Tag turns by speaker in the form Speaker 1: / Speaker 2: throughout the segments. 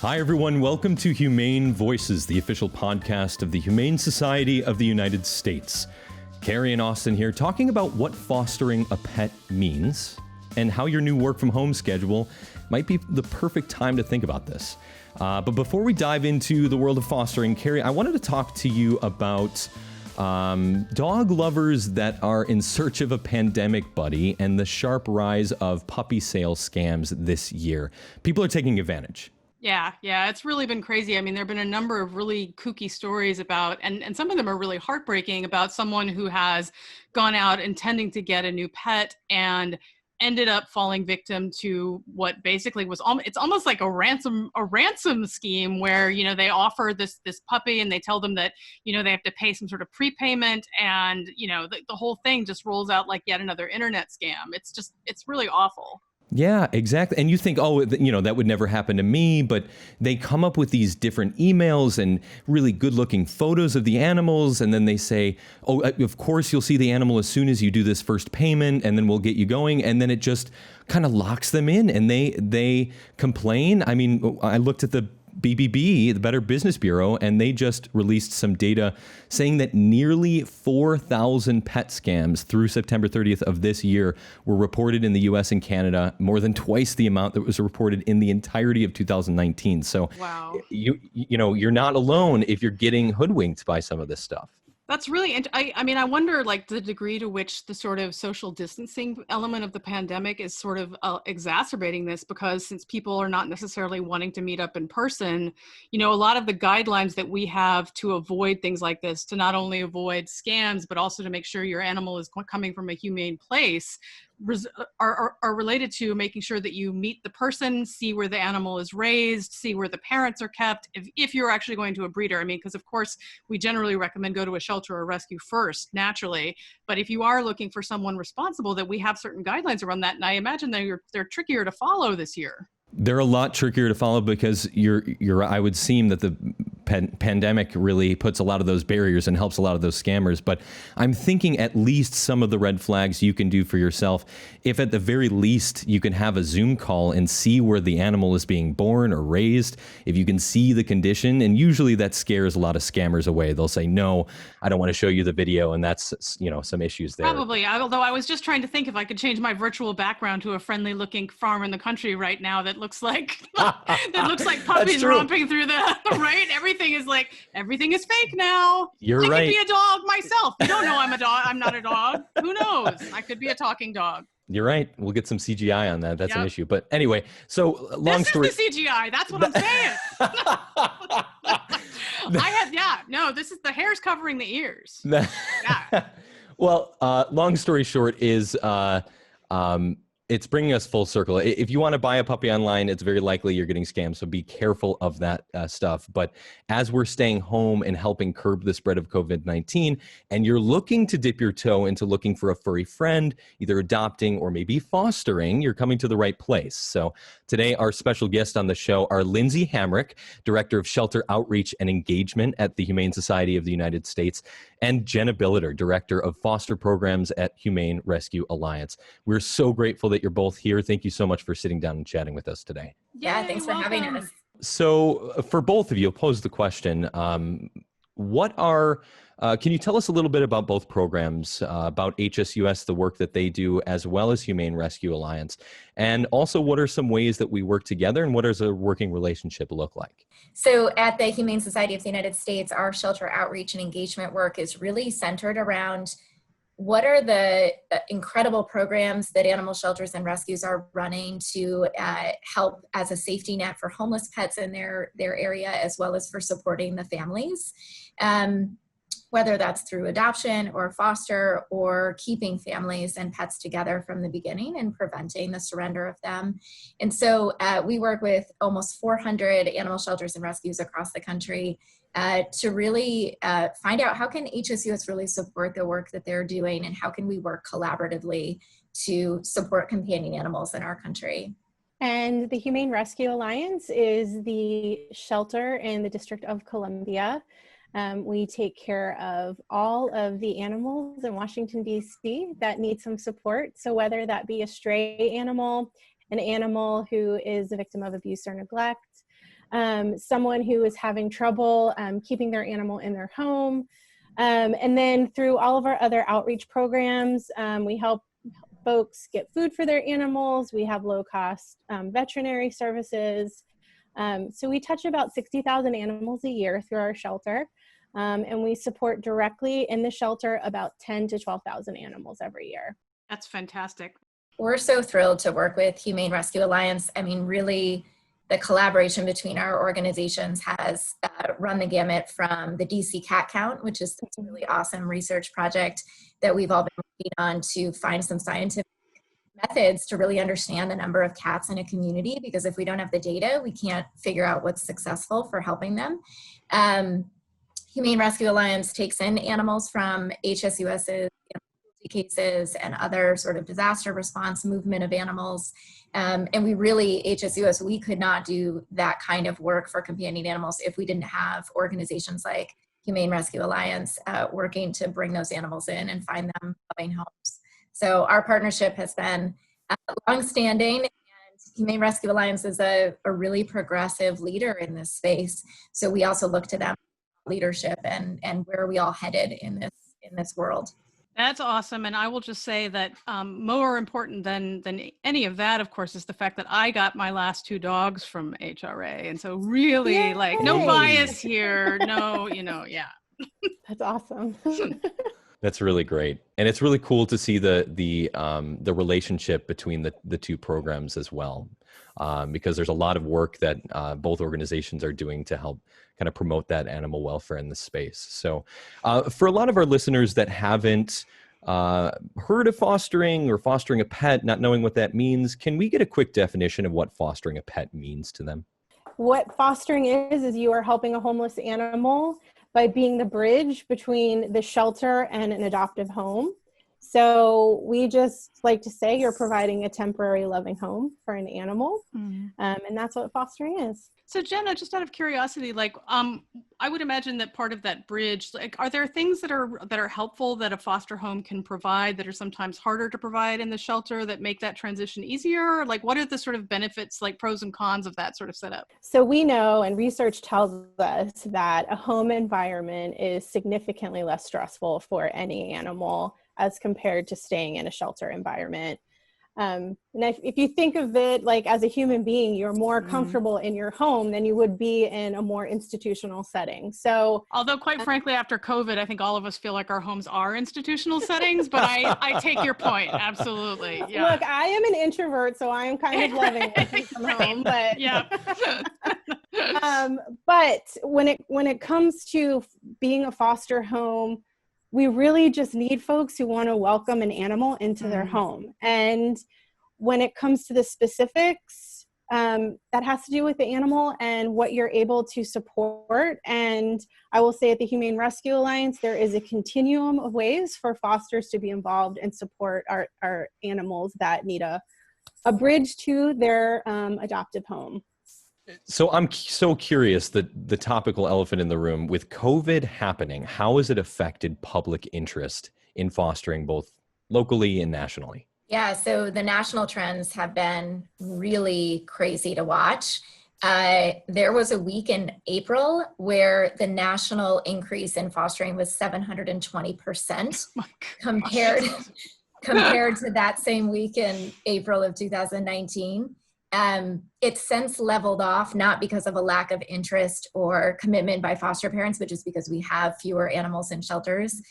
Speaker 1: Hi, everyone. Welcome to Humane Voices, the official podcast of the Humane Society of the United States. Carrie and Austin here talking about what fostering a pet means and how your new work from home schedule might be the perfect time to think about this. But before we dive into the world of fostering, Carrie, I wanted to talk to you about dog lovers that are in search of a pandemic buddy and the sharp rise of puppy sale scams this year. People are taking advantage.
Speaker 2: Yeah, it's really been crazy. I mean, there have been a number of really kooky stories about, and some of them are really heartbreaking, about someone who has gone out intending to get a new pet and ended up falling victim to what basically was it's almost like a ransom scheme where, you know, they offer this puppy and they tell them that, you know, they have to pay some sort of prepayment, and, you know, the whole thing just rolls out like yet another internet scam. It's really awful.
Speaker 1: Yeah, exactly. And you think, oh, you know, that would never happen to me, but they come up with these different emails and really good looking photos of the animals. And then they say, oh, of course, you'll see the animal as soon as you do this first payment, and then we'll get you going. And then it just kind of locks them in, and they complain. I mean, I looked at the BBB, the Better Business Bureau, and they just released some data saying that nearly 4,000 pet scams through September 30th of this year were reported in the US and Canada, more than twice the amount that was reported in the entirety of 2019. So
Speaker 2: Wow.
Speaker 1: you know, you're not alone if you're getting hoodwinked by some of this stuff.
Speaker 2: That's really, I mean, I wonder, like, the degree to which the sort of social distancing element of the pandemic is sort of exacerbating this, because since people are not necessarily wanting to meet up in person, you know, a lot of the guidelines that we have to avoid things like this, to not only avoid scams, but also to make sure your animal is coming from a humane place, are related to making sure that you meet the person, see where the animal is raised, see where the parents are kept, if you're actually going to a breeder. I mean, because of course we generally recommend go to a shelter or rescue first, naturally, but if you are looking for someone responsible, that we have certain guidelines around that, and I imagine they're trickier to follow this year.
Speaker 1: They're a lot trickier to follow because I would seem that the pandemic really puts a lot of those barriers and helps a lot of those scammers. But I'm thinking at least some of the red flags you can do for yourself. If at the very least you can have a Zoom call and see where the animal is being born or raised, if you can see the condition, and usually that scares a lot of scammers away. They'll say, no, I don't want to show you the video. And that's, you know, some issues there.
Speaker 2: Probably, although I was just trying to think if I could change my virtual background to a friendly looking farm in the country right now that looks like puppies romping through the right. Everything is fake now.
Speaker 1: You're
Speaker 2: I
Speaker 1: right.
Speaker 2: could be a dog myself. You don't know I'm a dog. I'm not a dog. Who knows? I could be a talking dog.
Speaker 1: You're right. We'll get some CGI on that. That's an issue. But anyway, so long story.
Speaker 2: This is the CGI. That's what I'm saying. This is the hair's covering the ears. Yeah.
Speaker 1: Well, long story short is it's bringing us full circle. If you want to buy a puppy online, it's very likely you're getting scammed. So be careful of that stuff. But as we're staying home and helping curb the spread of COVID-19, and you're looking to dip your toe into looking for a furry friend, either adopting or maybe fostering, you're coming to the right place. So today, our special guests on the show are Lindsay Hamrick, Director of Shelter Outreach and Engagement at the Humane Society of the United States, and Jenna Billiter, Director of Foster Programs at Humane Rescue Alliance. We're so grateful that you're both here. Thank you so much for sitting down and chatting with us today.
Speaker 3: Yeah, thanks for having us.
Speaker 1: So for both of you, I'll pose the question. Can you tell us a little bit about both programs, about HSUS, the work that they do, as well as Humane Rescue Alliance? And also, what are some ways that we work together, and what does a working relationship look like?
Speaker 3: So at the Humane Society of the United States, our shelter outreach and engagement work is really centered around what are the incredible programs that animal shelters and rescues are running to help as a safety net for homeless pets in their area, as well as for supporting the families. Whether that's through adoption or foster or keeping families and pets together from the beginning and preventing the surrender of them. And so we work with almost 400 animal shelters and rescues across the country to really find out how can HSUS really support the work that they're doing, and how can we work collaboratively to support companion animals in our country.
Speaker 4: And the Humane Rescue Alliance is the shelter in the District of Columbia. We take care of all of the animals in Washington, D.C. that need some support. So whether that be a stray animal, an animal who is a victim of abuse or neglect, someone who is having trouble keeping their animal in their home. And then through all of our other outreach programs, we help folks get food for their animals. We have low-cost veterinary services. So we touch about 60,000 animals a year through our shelter. And we support directly in the shelter about 10 to 12,000 animals every year.
Speaker 2: That's fantastic.
Speaker 3: We're so thrilled to work with Humane Rescue Alliance. I mean, really, the collaboration between our organizations has run the gamut from the DC Cat Count, which is this really awesome research project that we've all been working on to find some scientific methods to really understand the number of cats in a community, because if we don't have the data, we can't figure out what's successful for helping them. Humane Rescue Alliance takes in animals from HSUS's cases and other sort of disaster response movement of animals. And we really, HSUS, we could not do that kind of work for companion animals if we didn't have organizations like Humane Rescue Alliance working to bring those animals in and find them loving homes. So our partnership has been longstanding, and Humane Rescue Alliance is a really progressive leader in this space. So we also look to them for leadership and where are we all headed in this world.
Speaker 2: That's awesome. And I will just say that more important than any of that, of course, is the fact that I got my last 2 dogs from HRA. And so really,
Speaker 4: Yay!
Speaker 2: like, no bias here. No, yeah.
Speaker 4: That's awesome.
Speaker 1: That's really great, and it's really cool to see the relationship between the two programs as well, because there's a lot of work that both organizations are doing to help kind of promote that animal welfare in the space. So, for a lot of our listeners that haven't heard of fostering or fostering a pet, not knowing what that means, can we get a quick definition of what fostering a pet means to them?
Speaker 4: What fostering is you are helping a homeless animal by being the bridge between the shelter and an adoptive home. So we just like to say you're providing a temporary loving home for an animal. And that's what fostering is.
Speaker 2: So Jenna, just out of curiosity, like, I would imagine that part of that bridge, like, are there things that are helpful that a foster home can provide that are sometimes harder to provide in the shelter that make that transition easier? Like, what are the sort of benefits, like pros and cons of that sort of setup?
Speaker 4: So we know, and research tells us, that a home environment is significantly less stressful for any animal as compared to staying in a shelter environment. And if you think of it like as a human being, you're more comfortable in your home than you would be in a more institutional setting. So,
Speaker 2: although quite frankly, after COVID, I think all of us feel like our homes are institutional settings, but I take your point. Absolutely. Yeah.
Speaker 4: Look, I am an introvert, so I am kind of loving working from home, but
Speaker 2: yeah.
Speaker 4: But when it comes to being a foster home, we really just need folks who want to welcome an animal into their home. And when it comes to the specifics, that has to do with the animal and what you're able to support. And I will say at the Humane Rescue Alliance, there is a continuum of ways for fosters to be involved and support our animals that need a bridge to their adoptive home.
Speaker 1: So I'm so curious, the topical elephant in the room, with COVID happening, how has it affected public interest in fostering both locally and nationally?
Speaker 3: Yeah, so the national trends have been really crazy to watch. There was a week in April where the national increase in fostering was 720% compared to that same week in April of 2019. It's since leveled off, not because of a lack of interest or commitment by foster parents, but just because we have fewer animals in shelters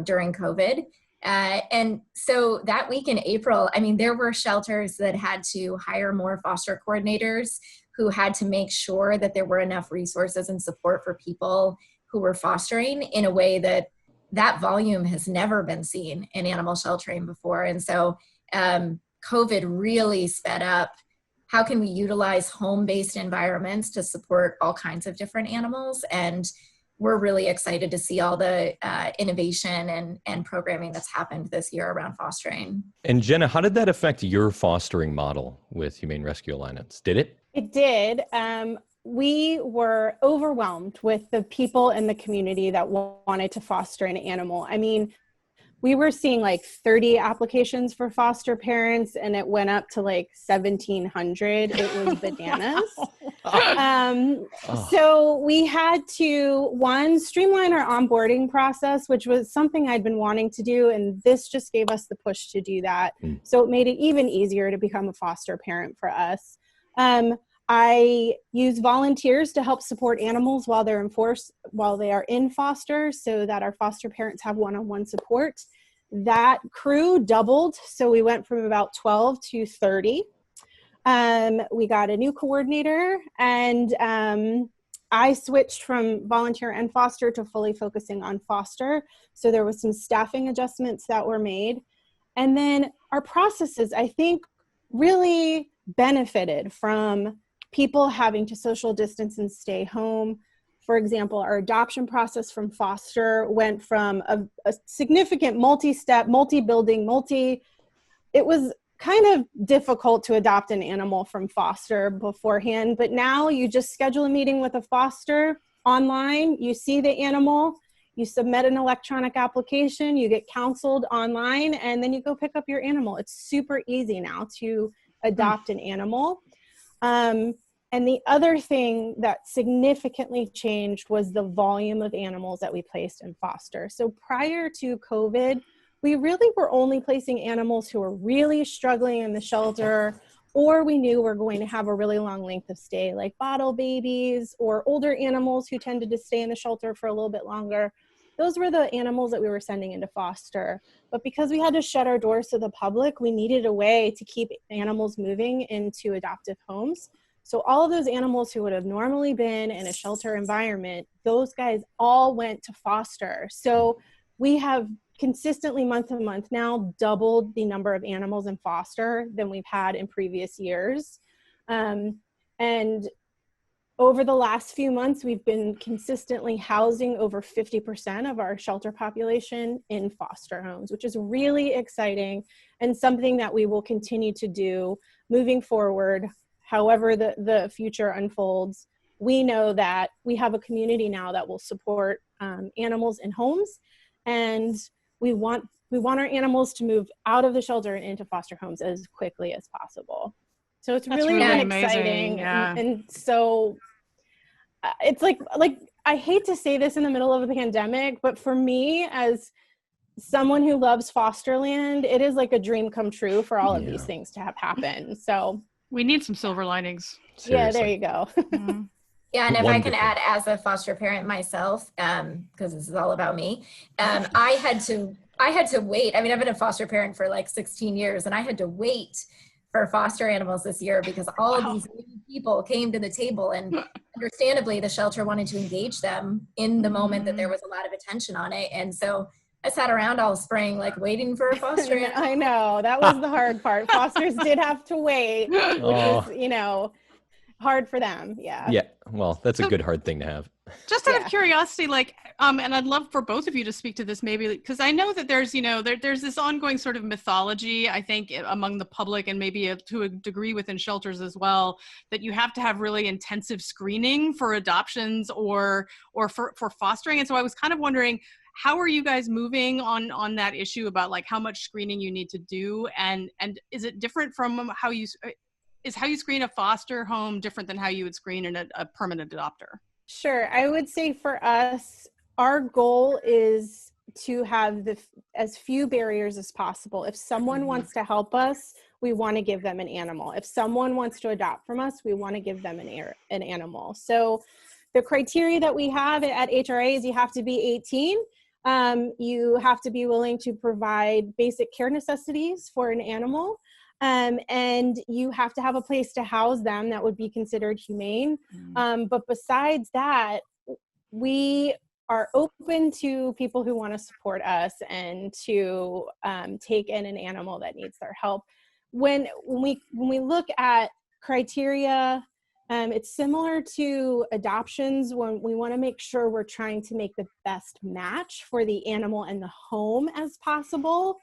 Speaker 3: during COVID. And so that week in April, I mean, there were shelters that had to hire more foster coordinators who had to make sure that there were enough resources and support for people who were fostering in a way that volume has never been seen in animal sheltering before. And so COVID really sped up how can we utilize home-based environments to support all kinds of different animals. And we're really excited to see all the innovation and programming that's happened this year around fostering.
Speaker 1: And Jenna, how did that affect your fostering model with Humane Rescue Alliance? Did it?
Speaker 4: It did. We were overwhelmed with the people in the community that wanted to foster an animal. I mean, we were seeing like 30 applications for foster parents, and it went up to like 1,700. It was bananas. So we had to, one, streamline our onboarding process, which was something I'd been wanting to do, and this just gave us the push to do that. So it made it even easier to become a foster parent for us. I use volunteers to help support animals while they are in foster, so that our foster parents have one-on-one support. That crew doubled, so we went from about 12 to 30. We got a new coordinator, and I switched from volunteer and foster to fully focusing on foster. So there was some staffing adjustments that were made. And then our processes, I think, really benefited from people having to social distance and stay home. For example, our adoption process from foster went from a significant multi-step, multi-building, it was kind of difficult to adopt an animal from foster beforehand, but now you just schedule a meeting with a foster online, you see the animal, you submit an electronic application, you get counseled online, and then you go pick up your animal. It's super easy now to adopt an animal. And the other thing that significantly changed was the volume of animals that we placed in foster. So prior to COVID, we really were only placing animals who were really struggling in the shelter, or we knew were going to have a really long length of stay, like bottle babies or older animals who tended to stay in the shelter for a little bit longer. Those were the animals that we were sending into foster. But because we had to shut our doors to the public, we needed a way to keep animals moving into adoptive homes. So all of those animals who would have normally been in a shelter environment, those guys all went to foster. So we have consistently month to month now doubled the number of animals in foster than we've had in previous years. And over the last few months, we've been consistently housing over 50% of our shelter population in foster homes, which is really exciting and something that we will continue to do moving forward. However the future unfolds, we know that we have a community now that will support animals in homes, and we want our animals to move out of the shelter and into foster homes as quickly as possible. So it's really been exciting.
Speaker 2: Yeah.
Speaker 4: And so it's like I hate to say this in the middle of the pandemic, but for me, as someone who loves Fosterland, it is like a dream come true for all of these things to have happen. So
Speaker 2: we need some silver linings.
Speaker 1: Seriously.
Speaker 4: Yeah, there you go.
Speaker 3: Yeah, and if I can add, as a foster parent myself, because this is all about me, I had to wait. I mean, I've been a foster parent for like 16 years, and I had to wait for foster animals this year because all of these new people came to the table, and understandably, the shelter wanted to engage them in the moment that there was a lot of attention on it. And so I sat around all spring, like waiting for a foster animal.
Speaker 4: I know, that was the hard part. Fosters did have to wait, which was, hard for them. Yeah.
Speaker 1: Well, that's a good hard thing to have.
Speaker 2: Just out of curiosity, like, and I'd love for both of you to speak to this maybe, because I know that there's, there's this ongoing sort of mythology, I think, among the public and maybe to a degree within shelters as well, that you have to have really intensive screening for adoptions or for fostering. And so I was kind of wondering, how are you guys moving on that issue about like how much screening you need to do? And is it different from how you screen a foster home different than how you would screen a permanent adopter?
Speaker 4: Sure. I would say for us, our goal is to have as few barriers as possible. If someone wants to help us, we want to give them an animal. If someone wants to adopt from us, we want to give them an animal. So the criteria that we have at HRA is you have to be 18. You have to be willing to provide basic care necessities for an animal. And you have to have a place to house them that would be considered humane. But besides that, we are open to people who want to support us and to take in an animal that needs their help. When we look at criteria, it's similar to adoptions when we want to make sure we're trying to make the best match for the animal and the home as possible.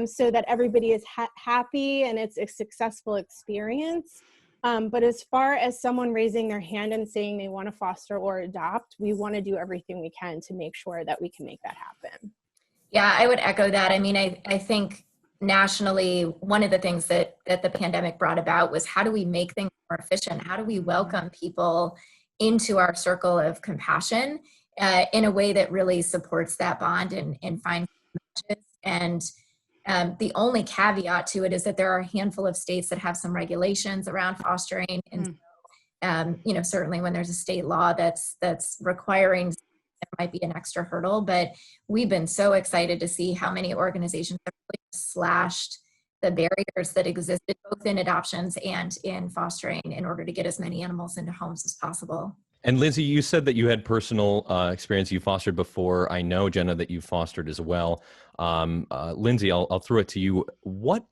Speaker 4: So that everybody is happy and it's a successful experience. But as far as someone raising their hand and saying they want to foster or adopt, we want to do everything we can to make sure that we can make that happen.
Speaker 3: Yeah, I would echo that. I mean, I think nationally, one of the things that the pandemic brought about was, how do we make things more efficient? How do we welcome people into our circle of compassion in a way that really supports that bond and finds matches? And the only caveat to it is that there are a handful of states that have some regulations around fostering. And certainly when there's a state law that's requiring, there might be an extra hurdle, but we've been so excited to see how many organizations have really slashed the barriers that existed both in adoptions and in fostering in order to get as many animals into homes as possible.
Speaker 1: And Lindsay, you said that you had personal experience. You fostered before. I know, Jenna, that you fostered as well. Lindsay, I'll throw it to you. What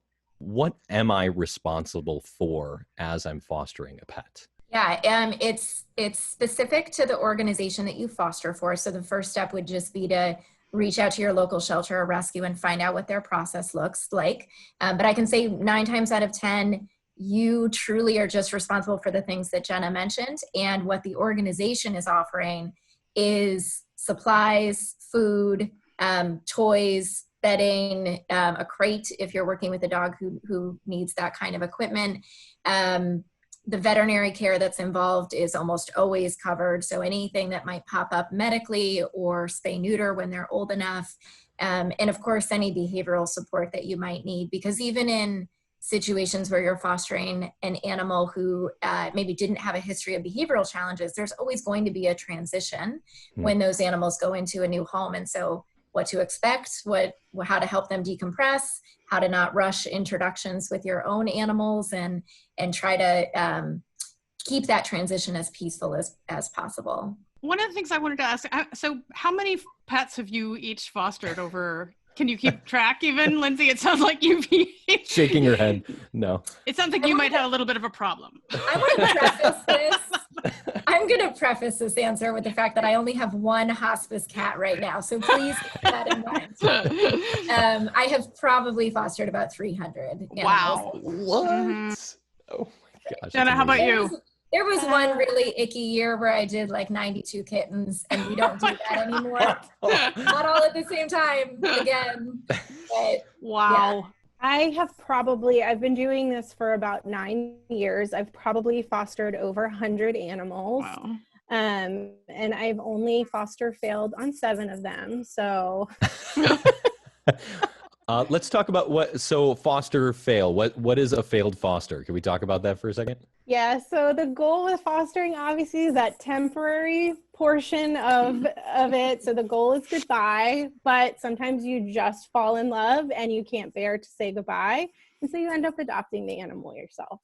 Speaker 1: am I responsible for as I'm fostering a pet?
Speaker 3: Yeah, it's specific to the organization that you foster for. So the first step would just be to reach out to your local shelter or rescue and find out what their process looks like. But I can say 9 times out of 10, you truly are just responsible for the things that Jenna mentioned. And what the organization is offering is supplies, food, toys, bedding, a crate if you're working with a dog who needs that kind of equipment. The veterinary care that's involved is almost always covered. So anything that might pop up medically or spay neuter when they're old enough. And of course, any behavioral support that you might need, because even in situations where you're fostering an animal who maybe didn't have a history of behavioral challenges, there's always going to be a transition when those animals go into a new home. And so what to expect, how to help them decompress, how to not rush introductions with your own animals, and try to keep that transition as peaceful as possible.
Speaker 2: One of the things I wanted to ask, so how many pets have you each fostered over? Can you keep track even, Lindsay? It sounds like you've
Speaker 1: shaking your head. No.
Speaker 2: It sounds like you might have a little bit of a problem.
Speaker 3: I want to preface this. I'm going to preface this answer with the fact that I only have one hospice cat right now. So please keep that in mind. I have probably fostered about 300 animals.
Speaker 2: Wow.
Speaker 1: What?
Speaker 2: Mm-hmm.
Speaker 1: Oh my gosh.
Speaker 2: Jenna, how about you?
Speaker 3: There was one really icky year where I did like 92 kittens, and we don't do that anymore. Not all at the same time again. But,
Speaker 2: wow.
Speaker 3: Yeah.
Speaker 4: I've been doing this for about 9 years. I've probably fostered over 100 animals.
Speaker 2: Wow.
Speaker 4: And I've only foster failed on 7 of them. So
Speaker 1: let's talk about foster fail. What is a failed foster? Can we talk about that for a second?
Speaker 4: yeah, so the goal with fostering obviously is that temporary portion of it. So the goal is goodbye, but sometimes you just fall in love and you can't bear to say goodbye. And so you end up adopting the animal yourself.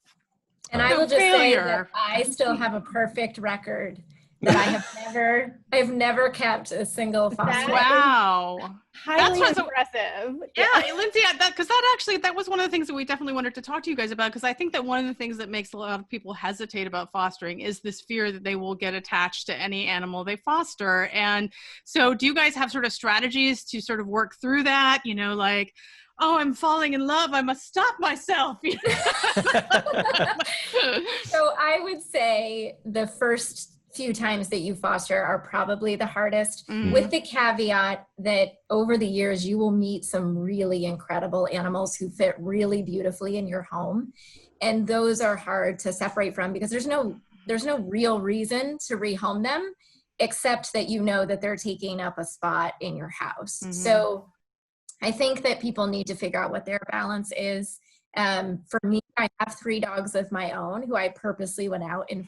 Speaker 3: And I will just say that I still have a perfect record that I've never kept a single foster.
Speaker 2: Wow.
Speaker 4: Highly impressive.
Speaker 2: Yeah, Lindsay, that was one of the things that we definitely wanted to talk to you guys about, because I think that one of the things that makes a lot of people hesitate about fostering is this fear that they will get attached to any animal they foster. And so do you guys have sort of strategies to sort of work through that? You know, like, oh, I'm falling in love, I must stop myself.
Speaker 3: So I would say the first few times that you foster are probably the hardest, with the caveat that over the years you will meet some really incredible animals who fit really beautifully in your home, and those are hard to separate from because there's no real reason to rehome them except that you know that they're taking up a spot in your house. So I think that people need to figure out what their balance is. For me, I have 3 dogs of my own who I purposely went out and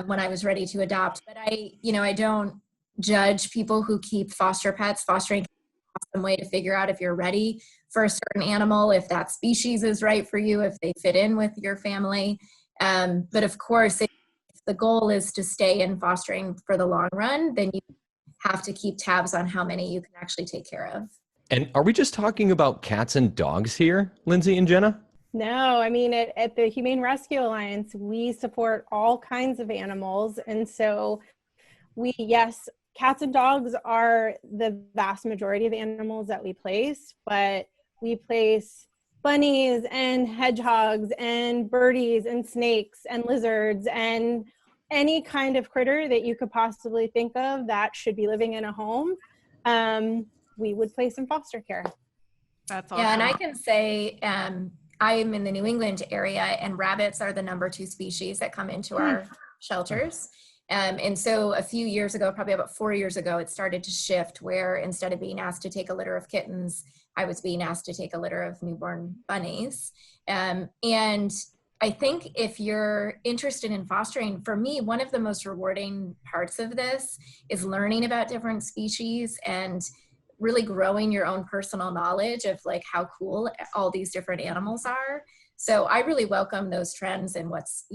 Speaker 3: when I was ready to adopt. But I don't judge people who keep foster pets. Fostering is an awesome way to figure out if you're ready for a certain animal, if that species is right for you, if they fit in with your family. But of course, if the goal is to stay in fostering for the long run, then you have to keep tabs on how many you can actually take care of.
Speaker 1: And are we just talking about cats and dogs here, Lindsay and Jenna?
Speaker 4: No, I mean, at the Humane Rescue Alliance, we support all kinds of animals. And so yes, cats and dogs are the vast majority of animals that we place, but we place bunnies and hedgehogs and birdies and snakes and lizards and any kind of critter that you could possibly think of that should be living in a home. We would place in foster care.
Speaker 2: That's awesome.
Speaker 3: Yeah, and I can say I'm in the New England area, and rabbits are the #2 species that come into our shelters. And so a few years ago, probably about 4 years ago, it started to shift where instead of being asked to take a litter of kittens, I was being asked to take a litter of newborn bunnies. And I think if you're interested in fostering, for me, one of the most rewarding parts of this is learning about different species and really growing your own personal knowledge of like how cool all these different animals are. So I really welcome those trends and what's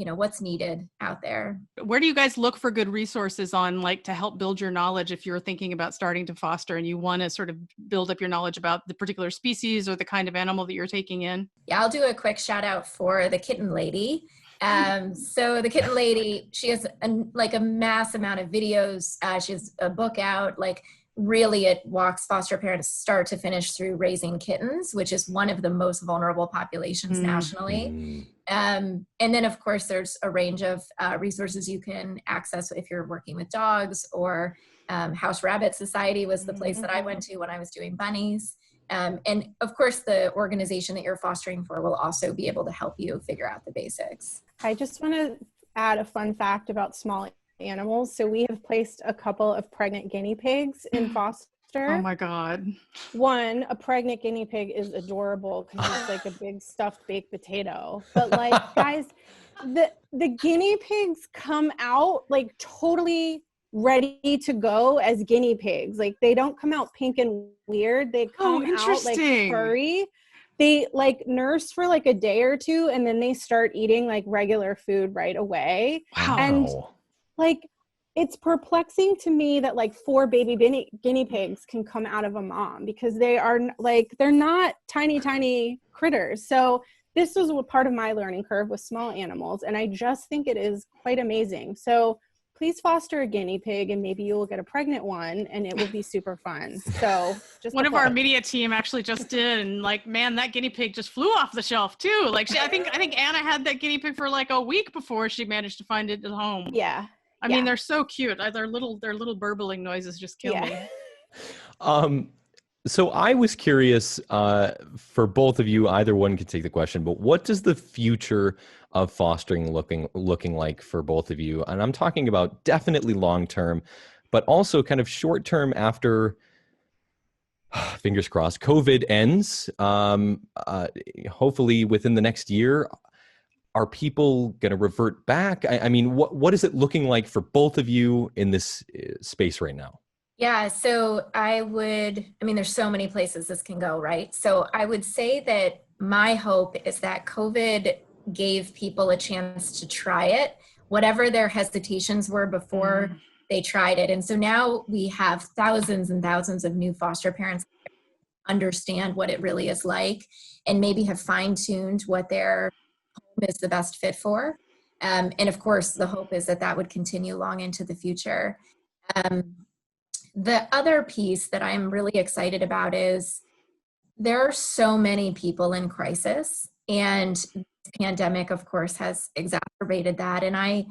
Speaker 3: needed out there.
Speaker 2: Where do you guys look for good resources on, like, to help build your knowledge if you're thinking about starting to foster and you want to sort of build up your knowledge about the particular species or the kind of animal that you're taking in?
Speaker 3: Yeah, I'll do a quick shout out for the Kitten Lady. So the Kitten Lady, she has a mass amount of videos. She has a book out, like really it walks foster parents start to finish through raising kittens, which is one of the most vulnerable populations nationally. And then of course there's a range of resources you can access if you're working with dogs, or House Rabbit Society was the place that I went to when I was doing bunnies. And of course the organization that you're fostering for will also be able to help you figure out the basics.
Speaker 4: I just want to add a fun fact about small animals. So we have placed a couple of pregnant guinea pigs in foster.
Speaker 2: Oh my God.
Speaker 4: One, a pregnant guinea pig is adorable because it's like a big stuffed baked potato. But like, guys, the guinea pigs come out like totally ready to go as guinea pigs. Like they don't come out pink and weird. They come out like furry. They like nurse for like a day or two and then they start eating like regular food right away.
Speaker 2: Wow.
Speaker 4: And like, it's perplexing to me that like 4 baby guinea pigs can come out of a mom because they are like, they're not tiny critters. So this was a part of my learning curve with small animals. And I just think it is quite amazing. So please foster a guinea pig and maybe you will get a pregnant one and it will be super fun. So just
Speaker 2: one of our media team actually just did, and like, man, that guinea pig just flew off the shelf too. Like I think Anna had that guinea pig for like a week before she managed to find it at home.
Speaker 4: Yeah.
Speaker 2: I mean, they're so cute. Their little burbling noises just kill me.
Speaker 1: So I was curious, for both of you, either one can take the question, but what does the future of fostering looking like for both of you? And I'm talking about definitely long-term, but also kind of short-term after, fingers crossed, COVID ends. Hopefully within the next year. Are people going to revert back? I mean, what is it looking like for both of you in this space right now?
Speaker 3: Yeah, so there's so many places this can go, right? So I would say that my hope is that COVID gave people a chance to try it, whatever their hesitations were before they tried it. And so now we have thousands and thousands of new foster parents understand what it really is like and maybe have fine-tuned what their home is the best fit for. And of course, the hope is that would continue long into the future. The other piece that I'm really excited about is there are so many people in crisis, and the pandemic, of course, has exacerbated that. And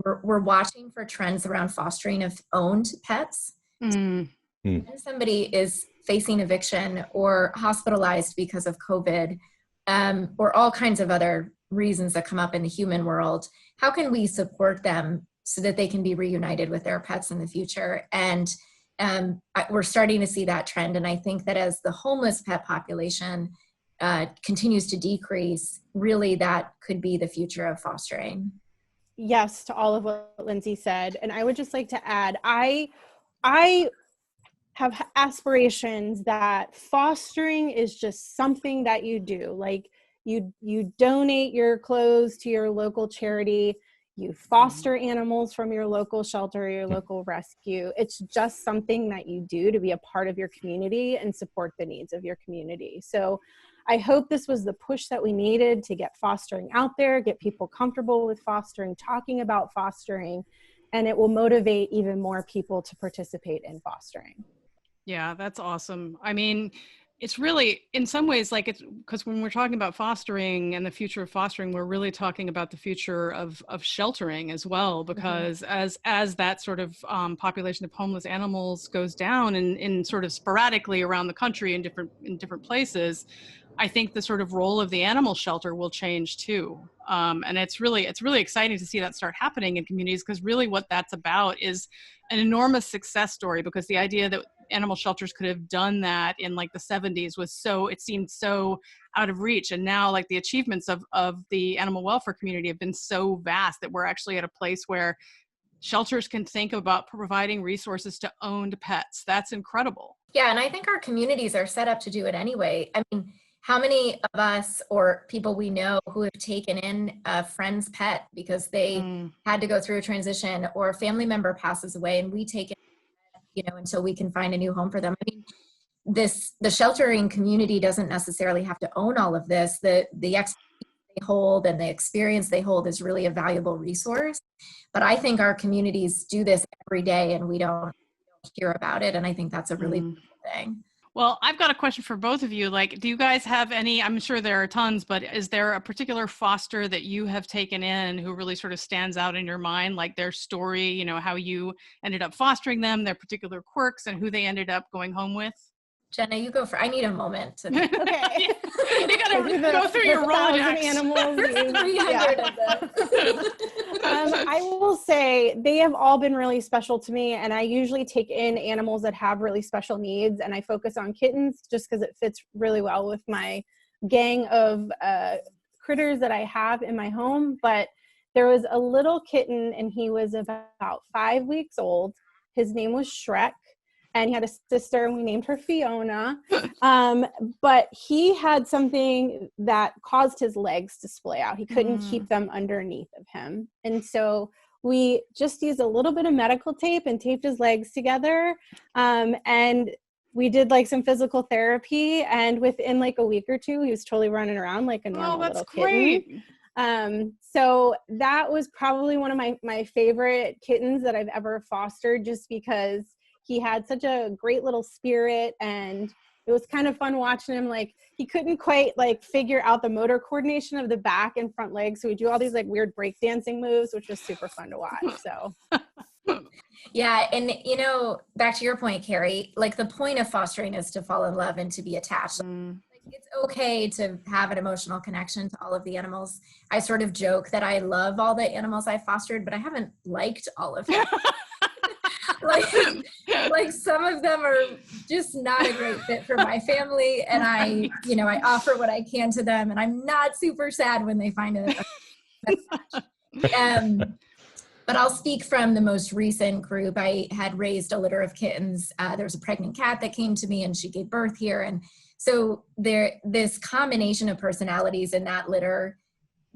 Speaker 3: we're watching for trends around fostering of owned pets. When somebody is facing eviction or hospitalized because of COVID, or all kinds of other reasons that come up in the human world, how can we support them so that they can be reunited with their pets in the future? And we're starting to see that trend. And I think that as the homeless pet population continues to decrease, really that could be the future of fostering.
Speaker 4: Yes, to all of what Lindsay said. And I would just like to add, I have aspirations that fostering is just something that you do. Like you donate your clothes to your local charity, you foster animals from your local shelter, your local rescue. It's just something that you do to be a part of your community and support the needs of your community. So I hope this was the push that we needed to get fostering out there, get people comfortable with fostering, talking about fostering, and it will motivate even more people to participate in fostering.
Speaker 2: Yeah, that's awesome. I mean, It's really, in some ways, like, it's because when we're talking about fostering and the future of fostering, we're really talking about the future of sheltering as well, because as that sort of population of homeless animals goes down in sort of sporadically around the country in different places, I think the sort of role of the animal shelter will change too. And it's really exciting to see that start happening in communities, because really what that's about is an enormous success story, because the idea that animal shelters could have done that in like the 70s was it seemed so out of reach. And now like the achievements of the animal welfare community have been so vast that we're actually at a place where shelters can think about providing resources to owned pets. That's incredible.
Speaker 3: Yeah, and I think our communities are set up to do it anyway. I mean, how many of us or people we know who have taken in a friend's pet because they had to go through a transition, or a family member passes away and we take it, until we can find a new home for them. I mean, the sheltering community doesn't necessarily have to own all of this. The expertise they hold and the experience they hold is really a valuable resource. But I think our communities do this every day and we don't hear about it. And I think that's a really beautiful thing.
Speaker 2: Well, I've got a question for both of you. Like, do you guys have any, I'm sure there are tons, but is there a particular foster that you have taken in who really sort of stands out in your mind, like their story, how you ended up fostering them, their particular quirks, and who they ended up going home with?
Speaker 3: Jenna, you go for, I need a moment.
Speaker 4: Okay.
Speaker 2: You gotta go through your Rolodex.
Speaker 4: Animals.
Speaker 3: 300 of them.
Speaker 4: I will say they have all been really special to me, and I usually take in animals that have really special needs, and I focus on kittens just because it fits really well with my gang of critters that I have in my home. But there was a little kitten, and he was about 5 weeks old. His name was Shrek. And he had a sister, and we named her Fiona. But he had something that caused his legs to splay out. He couldn't keep them underneath of him. And so we just used a little bit of medical tape and taped his legs together. And we did like some physical therapy. And within like a week or two, he was totally running around like a normal little kitten. So that was probably one of my favorite kittens that I've ever fostered, just because he had such a great little spirit, and it was kind of fun watching him. Like, he couldn't quite like figure out the motor coordination of the back and front legs. So we do all these like weird breakdancing moves, which was super fun to watch. So.
Speaker 3: Yeah. And, back to your point, Carrie, like the point of fostering is to fall in love and to be attached. Like, it's okay to have an emotional connection to all of the animals. I sort of joke that I love all the animals I fostered, but I haven't liked all of them. like some of them are just not a great fit for my family, and I offer what I can to them, and I'm not super sad when they find it. But I'll speak from the most recent group. I had raised a litter of kittens. There was a pregnant cat that came to me, and she gave birth here, and so this combination of personalities in that litter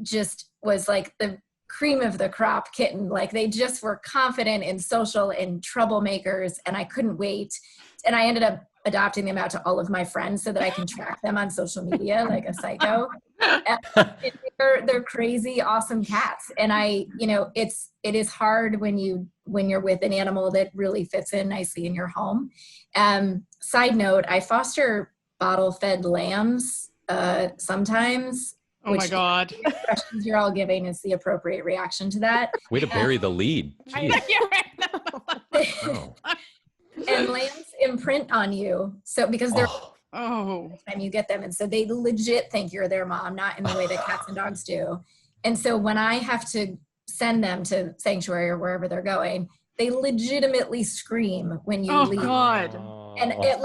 Speaker 3: just was like the cream of the crop kitten. Like, they just were confident and social and troublemakers, and I couldn't wait. And I ended up adopting them out to all of my friends so that I can track them on social media like a psycho. They're crazy, awesome cats. And it is hard when you're with an animal that really fits in nicely in your home. Side note, I foster bottle-fed lambs sometimes.
Speaker 2: Oh my God.
Speaker 3: The expressions you're all giving is the appropriate reaction to that.
Speaker 1: Way to bury the lead.
Speaker 3: Oh. And lambs imprint on you. So because they're time you get them. And so they legit think you're their mom, not in the way that cats and dogs do. And so when I have to send them to sanctuary or wherever they're going, they legitimately scream when you leave.
Speaker 2: Oh God.
Speaker 3: And it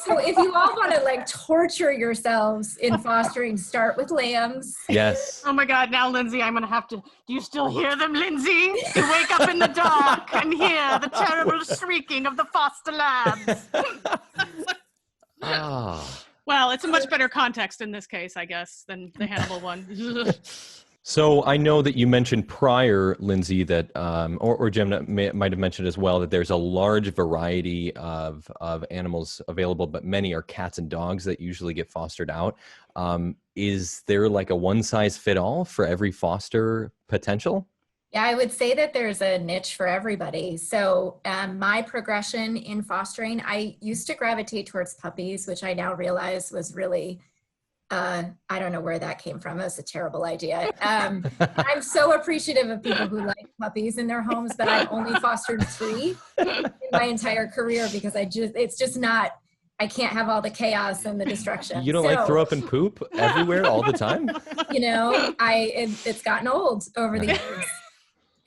Speaker 3: so if you all want to torture yourselves in fostering, start with lambs.
Speaker 1: Yes.
Speaker 2: Oh my God, now Lindsay, I'm going to have to, do you still hear them, Lindsay? You wake up in the dark and hear the terrible shrieking of the foster lambs. Well, it's a much better context in this case, I guess, than the Hannibal one.
Speaker 1: So I know that you mentioned prior, Lindsay, that or Jim might have mentioned as well, that there's a large variety of animals available, but many are cats and dogs that usually get fostered out. Is there like a one size fit all for every foster potential?
Speaker 3: Yeah, I would say that there's a niche for everybody. So my progression in fostering, I used to gravitate towards puppies, which I now realize was really, I don't know where that came from. It was a terrible idea. I'm so appreciative of people who like puppies in their homes, but I've only fostered 3 in my entire career because it's just not, I can't have all the chaos and the destruction.
Speaker 1: You don't like throw up and poop everywhere all the time?
Speaker 3: You know, it's gotten old over the years.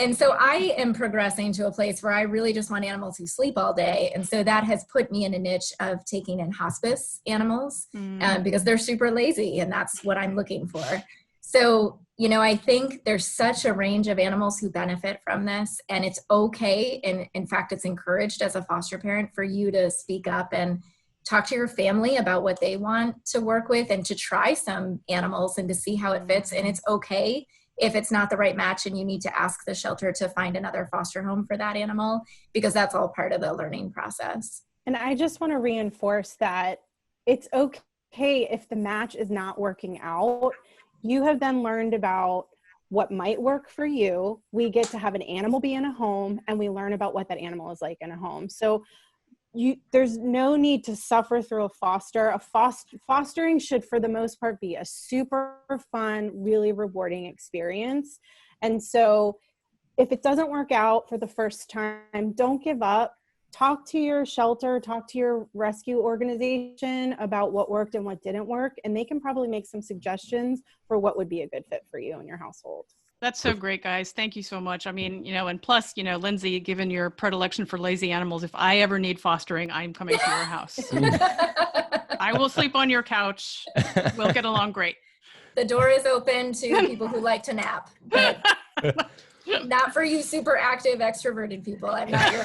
Speaker 3: And so I am progressing to a place where I really just want animals who sleep all day. And so that has put me in a niche of taking in hospice animals because they're super lazy, and that's what I'm looking for. So, you know, I think there's such a range of animals who benefit from this, and it's okay. And in fact, it's encouraged as a foster parent for you to speak up and talk to your family about what they want to work with and to try some animals and to see how it fits. And it's okay if it's not the right match and you need to ask the shelter to find another foster home for that animal, because that's all part of the learning process.
Speaker 4: And I just want to reinforce that it's okay if the match is not working out. You have then learned about what might work for you. We get to have an animal be in a home, and we learn about what that animal is like in a home. So there's no need to suffer through a foster. Fostering should, for the most part, be a super fun, really rewarding experience. And so if it doesn't work out for the first time, don't give up. Talk to your shelter, talk to your rescue organization about what worked and what didn't work, and they can probably make some suggestions for what would be a good fit for you and your household.
Speaker 2: That's so great, guys. Thank you so much. I mean, you know, and plus, you know, Lindsay, given your predilection for lazy animals, if I ever need fostering, I'm coming to your house. I will sleep on your couch. We'll get along great.
Speaker 3: The door is open to people who like to nap, but not for you super active, extroverted people. I'm not your...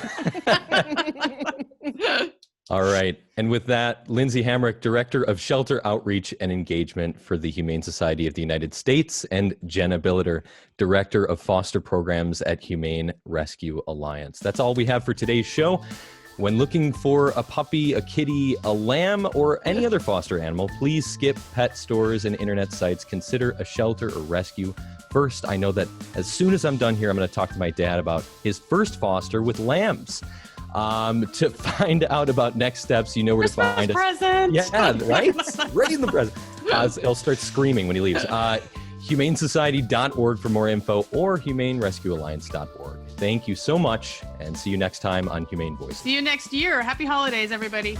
Speaker 1: All right. And with that, Lindsay Hamrick, Director of Shelter Outreach and Engagement for the Humane Society of the United States, and Jenna Billiter, Director of Foster Programs at Humane Rescue Alliance. That's all we have for today's show. When looking for a puppy, a kitty, a lamb, or any other foster animal, please skip pet stores and internet sites. Consider a shelter or rescue first. I know that as soon as I'm done here, I'm going to talk to my dad about his first foster with lambs. To find out about next steps, you know where
Speaker 2: Christmas
Speaker 1: to find us.
Speaker 2: Present.
Speaker 1: Yeah, right? Right in the present. He'll start screaming when he leaves. HumaneSociety.org for more info, or HumaneRescueAlliance.org. Thank you so much, and see you next time on Humane Voice.
Speaker 2: See you next year. Happy holidays, everybody.